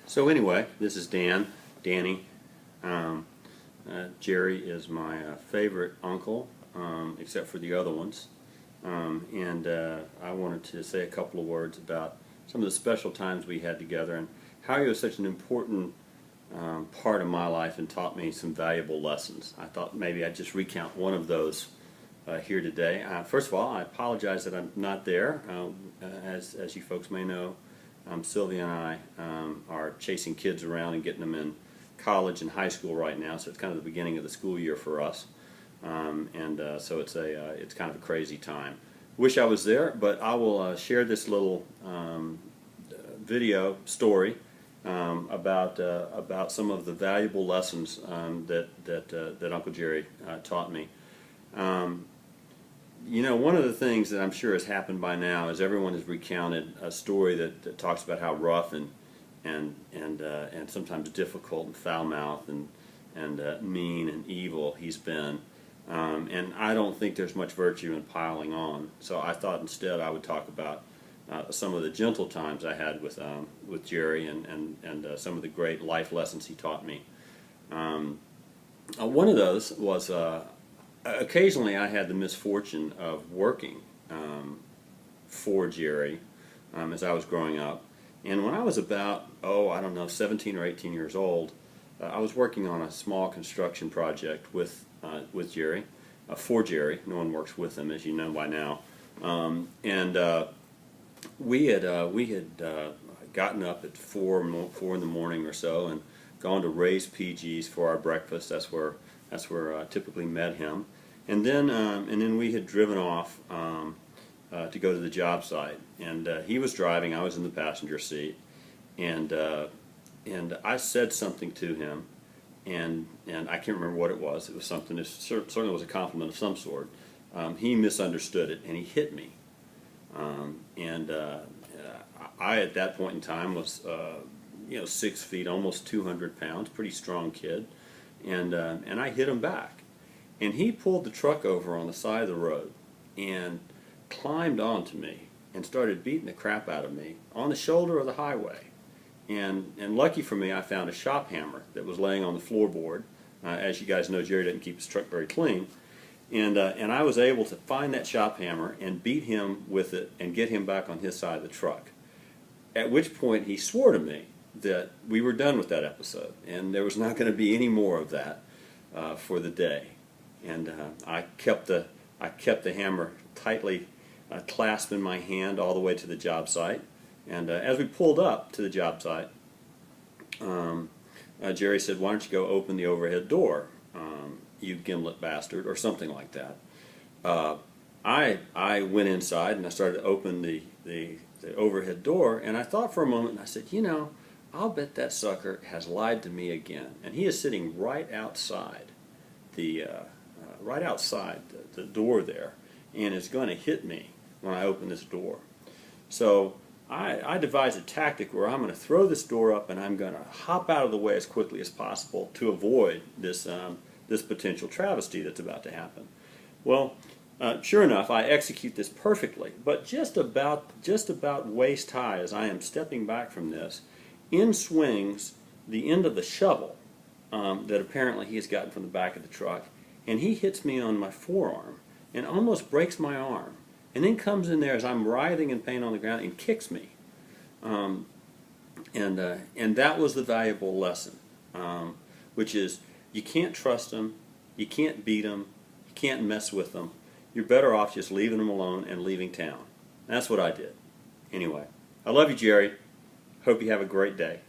So anyway, this is Danny. Jerry is my favorite uncle, except for the other ones. I wanted to say a couple of words about some of the special times we had together and how he was such an important part of my life and taught me some valuable lessons. I thought maybe I'd just recount one of those here today. First of all, I apologize that I'm not there. As you folks may know, Sylvia and I are chasing kids around and getting them in college and high school right now, so it's kind of the beginning of the school year for us. So it's kind of a crazy time. Wish I was there, but I will share this little video story about some of the valuable lessons that Uncle Jerry taught me. You know, one of the things that I'm sure has happened by now is everyone has recounted a story that talks about how rough and sometimes difficult and foul-mouthed and mean and evil he's been. And I don't think there's much virtue in piling on. So I thought instead I would talk about some of the gentle times I had with Jerry and some of the great life lessons he taught me. One of those was occasionally I had the misfortune of working for Jerry as I was growing up. And when I was about, I don't know, 17 or 18 years old, I was working on a small construction project with Jerry, for Jerry. No one works with him, as you know by now. We had gotten up at 4 in the morning or so and gone to Ray's PG's for our breakfast. That's where I typically met him. And then we had driven off to go to the job site. And he was driving, I was in the passenger seat, and I said something to him, and I can't remember what it was. It was something. It certainly was a compliment of some sort. He misunderstood it, and he hit me. I at that point in time was 6 feet, almost 200 pounds, pretty strong kid, and I hit him back, and he pulled the truck over on the side of the road and climbed onto me and started beating the crap out of me on the shoulder of the highway. And lucky for me, I found a shop hammer that was laying on the floorboard. As you guys know, Jerry doesn't keep his truck very clean. And I was able to find that shop hammer and beat him with it and get him back on his side of the truck. At which point he swore to me that we were done with that episode and there was not going to be any more of that for the day. And I kept the hammer tightly clasped in my hand all the way to the job site. And as we pulled up to the job site, Jerry said, "Why don't you go open the overhead door, you gimlet bastard," or something like that. I went inside and I started to open the overhead door, and I thought for a moment, and I said, you know, I'll bet that sucker has lied to me again. And he is sitting right outside the door there, and is going to hit me when I open this door. So I devised a tactic where I'm going to throw this door up and I'm going to hop out of the way as quickly as possible to avoid this potential travesty that's about to happen. Well, sure enough, I execute this perfectly, but just about waist high as I am stepping back from this, in swings the end of the shovel that apparently he has gotten from the back of the truck, and he hits me on my forearm and almost breaks my arm, and then comes in there as I'm writhing in pain on the ground and kicks me. And that was the valuable lesson, which is you can't trust them, you can't beat them, you can't mess with them. You're better off just leaving them alone and leaving town. That's what I did. Anyway, I love you, Jerry. Hope you have a great day.